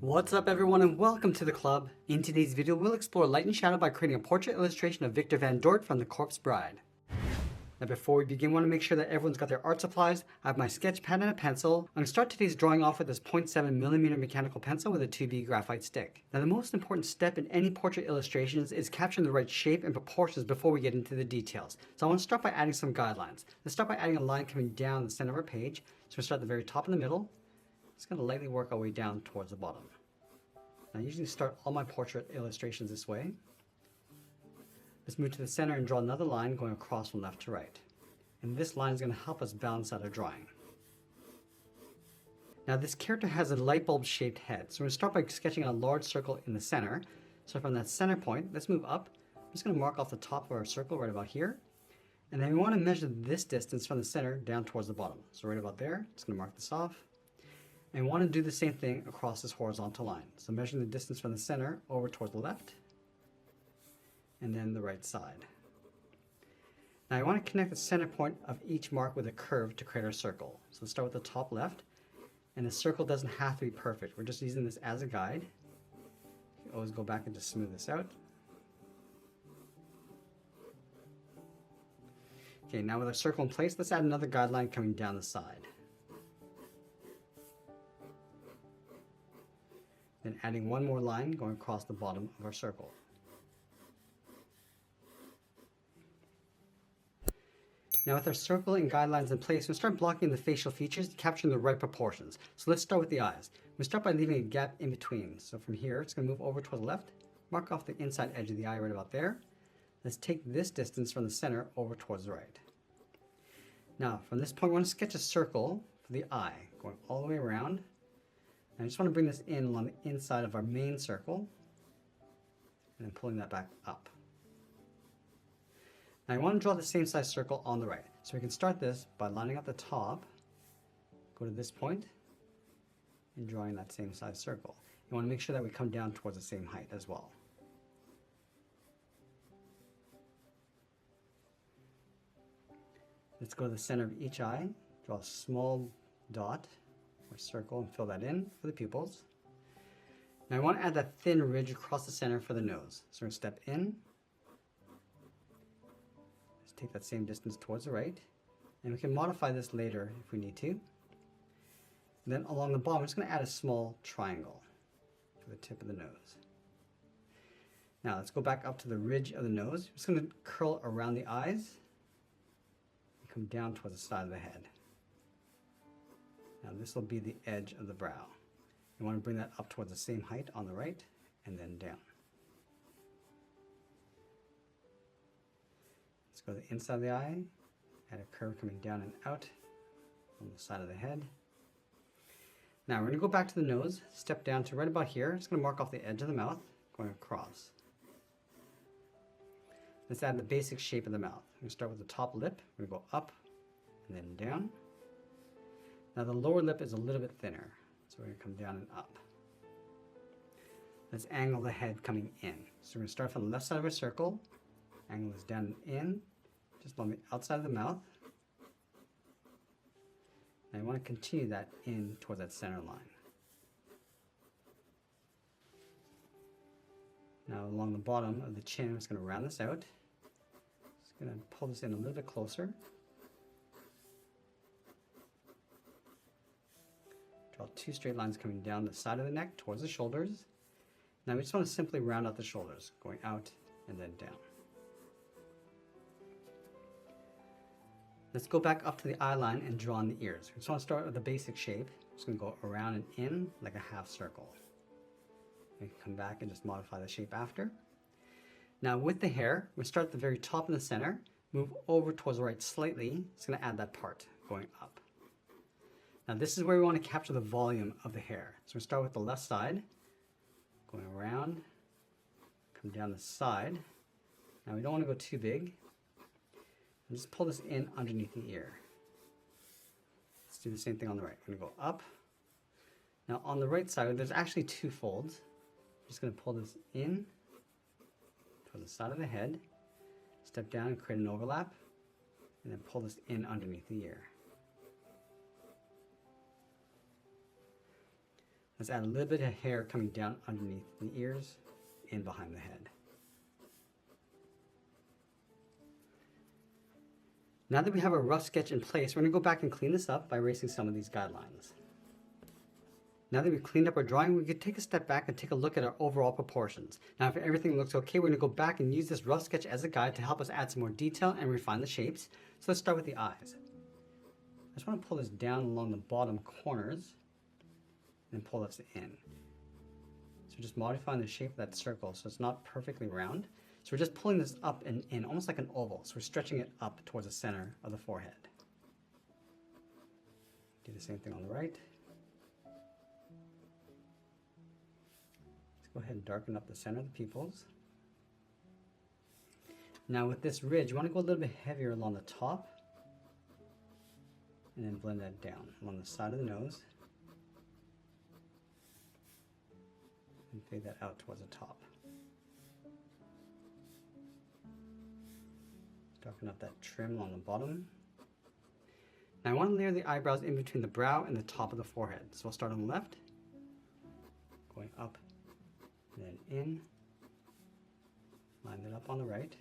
What's up everyone and welcome to the club. In today's video we'll explore light and shadow by creating a portrait illustration of Victor Van Dort from The Corpse Bride. Now before we begin, I want to make sure that everyone's got their art supplies. I have my sketch pad and a pencil. I'm going to start today's drawing off with this 0.7mm mechanical pencil with a 2B graphite stick. Now the most important step in any portrait illustrations is capturing the right shape and proportions before we get into the details. So I want to start by adding some guidelines. Let's start by adding a line coming down the center of our page. So we'll start at the very top in the middle. Just going to lightly work our way down towards the bottom. I usually start all my portrait illustrations this way. Let's move to the center and draw another line going across from left to right. And this line is going to help us balance out our drawing. Now this character has a light bulb shaped head, so we're going to start by sketching a large circle in the center. So from that center point, let's move up. I'm just going to mark off the top of our circle right about here. And then we want to measure this distance from the center down towards the bottom. So right about there, just going to mark this off. And we want to do the same thing across this horizontal line. So measuring the distance from the center over towards the left, and then the right side. Now I want to connect the center point of each mark with a curve to create our circle. So let's start with the top left, and the circle doesn't have to be perfect. We're just using this as a guide. You can always go back and just smooth this out. Okay, now with our circle in place, let's add another guideline coming down the side. Then adding one more line going across the bottom of our circle. Now with our circle and guidelines in place, we'll start blocking the facial features, capturing the right proportions. So let's start with the eyes. We'll start by leaving a gap in between. So from here, it's going to move over toward the left, mark off the inside edge of the eye right about there. Let's take this distance from the center over towards the right. Now from this point, we want to sketch a circle for the eye, going all the way around. I just want to bring this in along the inside of our main circle and then pulling that back up. Now I want to draw the same size circle on the right. So we can start this by lining up the top, go to this point, and drawing that same size circle. You want to make sure that we come down towards the same height as well. Let's go to the center of each eye, draw a small dot or circle and fill that in for the pupils. Now I want to add that thin ridge across the center for the nose. So we're going to step in. Let's take that same distance towards the right. And we can modify this later if we need to. And then along the bottom, I'm just going to add a small triangle for the tip of the nose. Now let's go back up to the ridge of the nose. I'm just going to curl around the eyes and come down towards the side of the head. Now this will be the edge of the brow. You want to bring that up towards the same height on the right and then down. Let's go to the inside of the eye, add a curve coming down and out on the side of the head. Now we're going to go back to the nose, step down to right about here. Just going to mark off the edge of the mouth, going across. Let's add the basic shape of the mouth. We're going to start with the top lip. We're going to go up and then down. Now the lower lip is a little bit thinner, so we're going to come down and up. Let's angle the head coming in. So we're going to start from the left side of our circle, angle this down and in, just on the outside of the mouth. And I want to continue that in towards that center line. Now along the bottom of the chin, I'm just going to round this out. Just going to pull this in a little bit closer. Draw two straight lines coming down the side of the neck towards the shoulders. Now we just want to simply round out the shoulders, going out and then down. Let's go back up to the eye line and draw on the ears. We just want to start with the basic shape. Just going to go around and in like a half circle. We can come back and just modify the shape after. Now with the hair, we start at the very top in the center, move over towards the right slightly. It's going to add that part going up. Now this is where we want to capture the volume of the hair. So we start with the left side, going around, come down the side. Now we don't want to go too big. And just pull this in underneath the ear. Let's do the same thing on the right. We're going to go up. Now on the right side, there's actually two folds. I'm just going to pull this in towards the side of the head, step down and create an overlap, and then pull this in underneath the ear. Let's add a little bit of hair coming down underneath the ears, in behind the head. Now that we have a rough sketch in place, we're going to go back and clean this up by erasing some of these guidelines. Now that we've cleaned up our drawing, we could take a step back and take a look at our overall proportions. Now if everything looks okay, we're going to go back and use this rough sketch as a guide to help us add some more detail and refine the shapes. So let's start with the eyes. I just want to pull this down along the bottom corners and pull this in. So just modifying the shape of that circle so it's not perfectly round. So we're just pulling this up and in, almost like an oval. So we're stretching it up towards the center of the forehead. Do the same thing on the right. Let's go ahead and darken up the center of the pupils. Now with this ridge, you want to go a little bit heavier along the top and then blend that down along the side of the nose and fade that out towards the top. Darken up that trim on the bottom. Now I want to layer the eyebrows in between the brow and the top of the forehead. So we'll start on the left, going up and then in. Line it up on the right.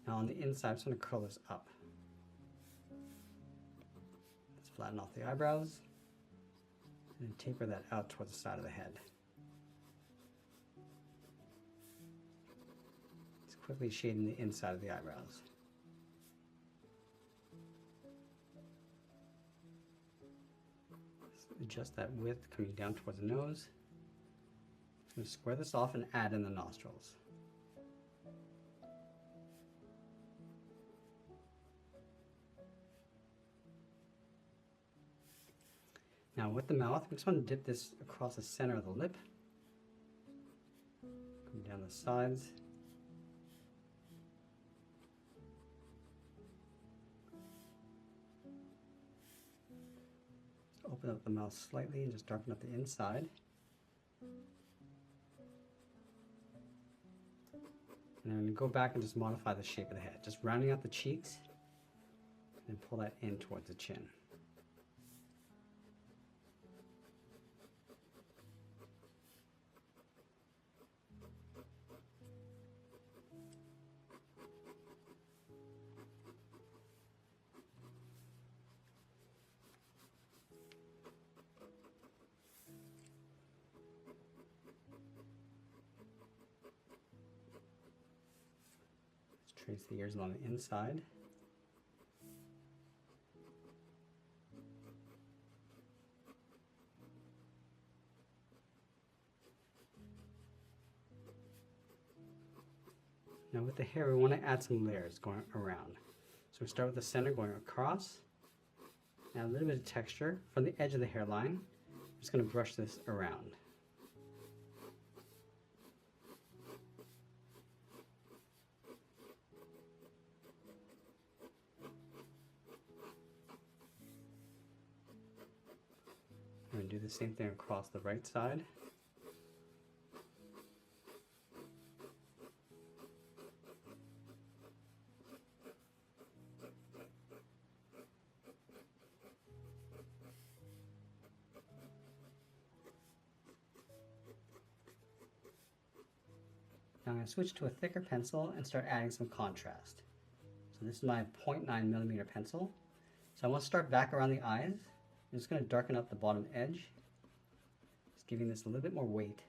Now on the inside, I'm just going to curl this up. Let's flatten off the eyebrows and then taper that out towards the side of the head. Quickly shading the inside of the eyebrows. Adjust that width coming down towards the nose. I'm going to square this off and add in the nostrils. Now with the mouth, we just want to dip this across the center of the lip, come down the sides. Open up the mouth slightly and just darken up the inside. And I'm going to go back and just modify the shape of the head, just rounding out the cheeks and pull that in towards the chin. Trace the ears along the inside. Now with the hair, we want to add some layers going around. So we start with the center going across. Add a little bit of texture from the edge of the hairline. I'm just going to brush this around. I'm going to do the same thing across the right side. Now I'm going to switch to a thicker pencil and start adding some contrast. So this is my 0.9mm pencil. So I want to start back around the eyes. I'm just going to darken up the bottom edge, just giving this a little bit more weight.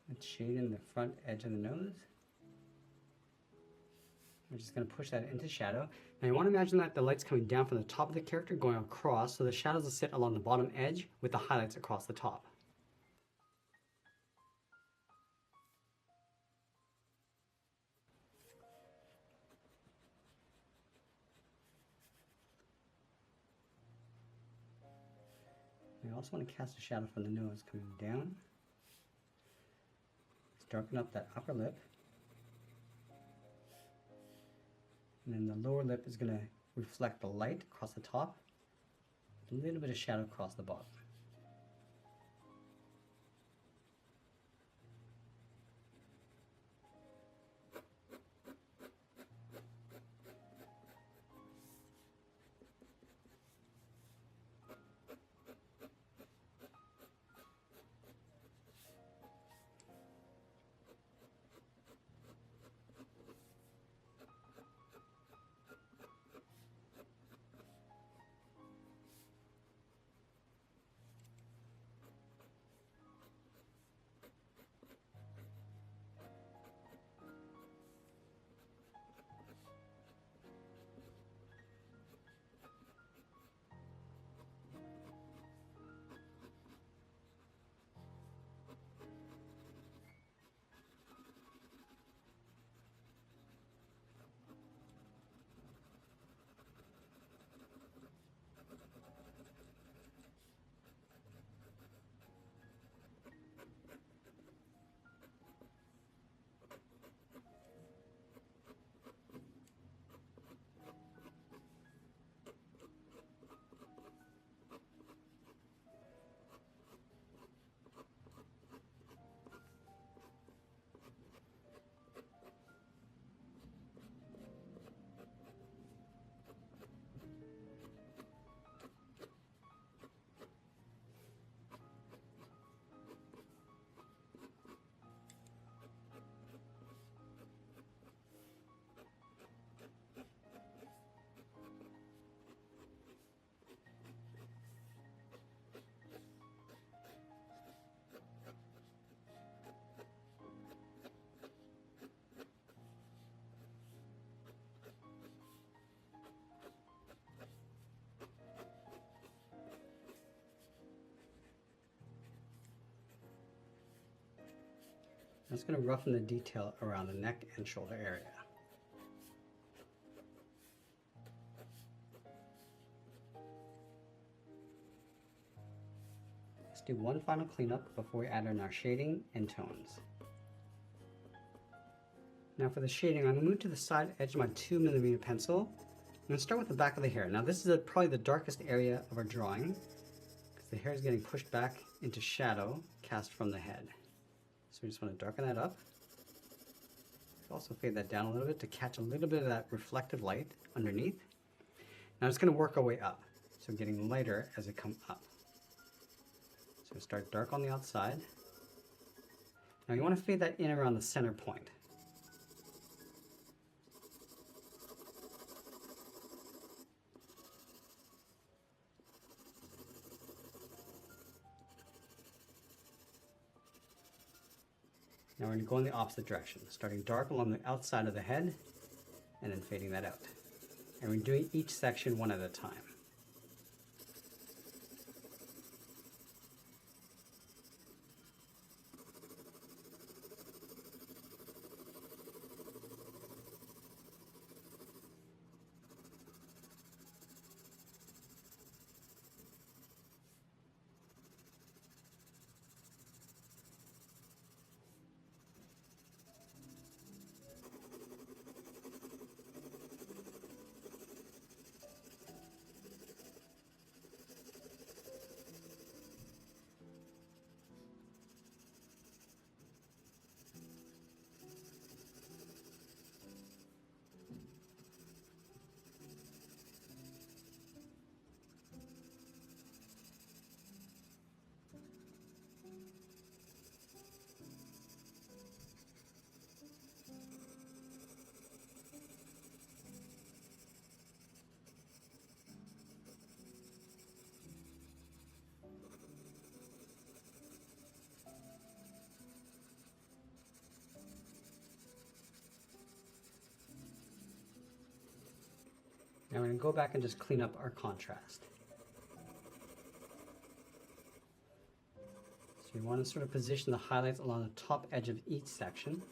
And shade in the front edge of the nose. We're just going to push that into shadow. Now you want to imagine that the light's coming down from the top of the character going across, so the shadows will sit along the bottom edge with the highlights across the top. We also want to cast a shadow from the nose coming down. Let's darken up that upper lip. And then the lower lip is going to reflect the light across the top. A little bit of shadow across the bottom. I'm just going to roughen the detail around the neck and shoulder area. Let's do one final cleanup before we add in our shading and tones. Now for the shading, I'm going to move to the side edge of my 2mm pencil. I'm going to start with the back of the hair. Now this is probably the darkest area of our drawing, because the hair is getting pushed back into shadow cast from the head. So we just want to darken that up. Also fade that down a little bit to catch a little bit of that reflective light underneath. Now it's going to work our way up, so getting lighter as it comes up. So we start dark on the outside. Now you want to fade that in around the center point. Now we're going to go in the opposite direction, starting dark along the outside of the head and then fading that out. And we're doing each section one at a time. going to go back and just clean up our contrast. So you want to sort of position the highlights along the top edge of each section.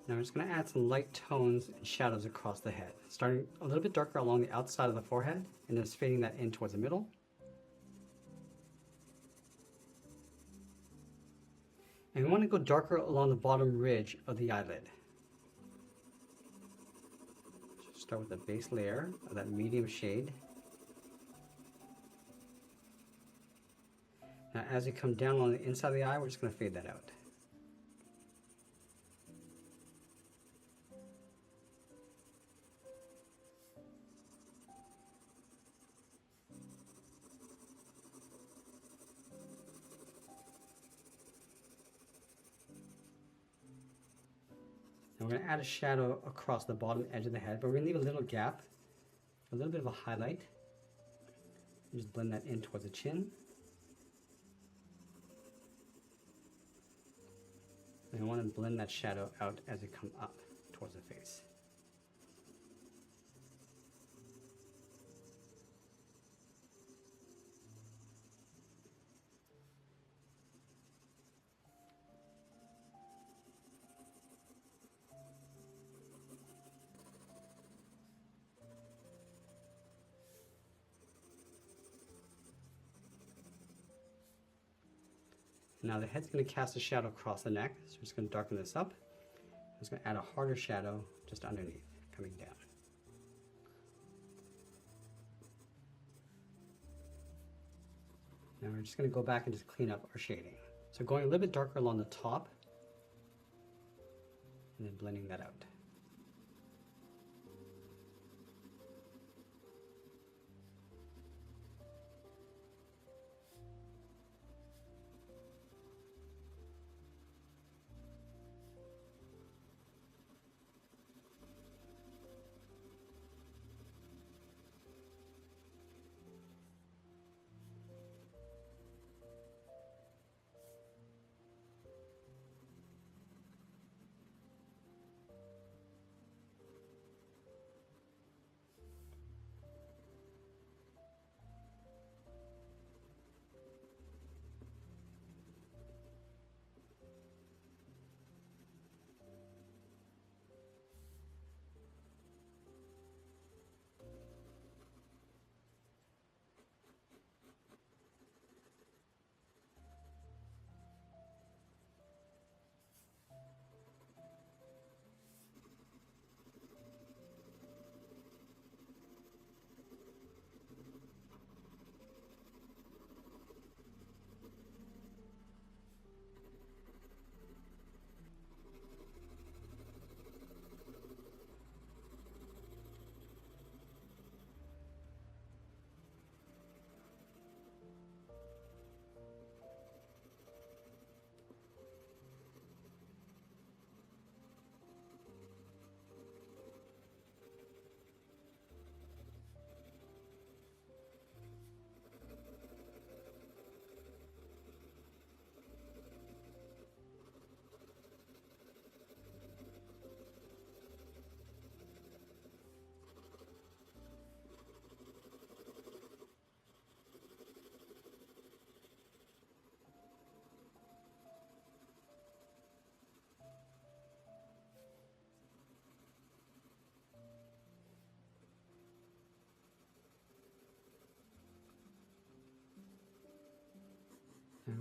Now I'm just going to add some light tones and shadows across the head, starting a little bit darker along the outside of the forehead and just fading that in towards the middle. And we want to go darker along the bottom ridge of the eyelid. So start with the base layer of that medium shade. Now as you come down along the inside of the eye, we're just going to fade that out. And we're going to add a shadow across the bottom edge of the head, but we're going to leave a little gap, a little bit of a highlight. And just blend that in towards the chin. And I want to blend that shadow out as it comes up towards the face. Now the head's going to cast a shadow across the neck, so we're just going to darken this up. I'm just going to add a harder shadow just underneath, coming down. Now we're just going to go back and just clean up our shading. So going a little bit darker along the top, and then blending that out.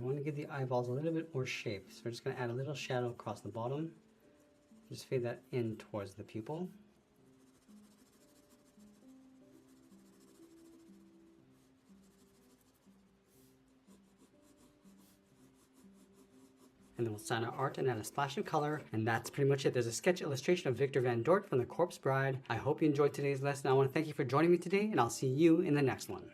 we want to give the eyeballs a little bit more shape. So we're just going to add a little shadow across the bottom. Just fade that in towards the pupil. And then we'll sign our art and add a splash of color. And that's pretty much it. There's a sketch illustration of Victor Van Dort from The Corpse Bride. I hope you enjoyed today's lesson. I want to thank you for joining me today, and I'll see you in the next one.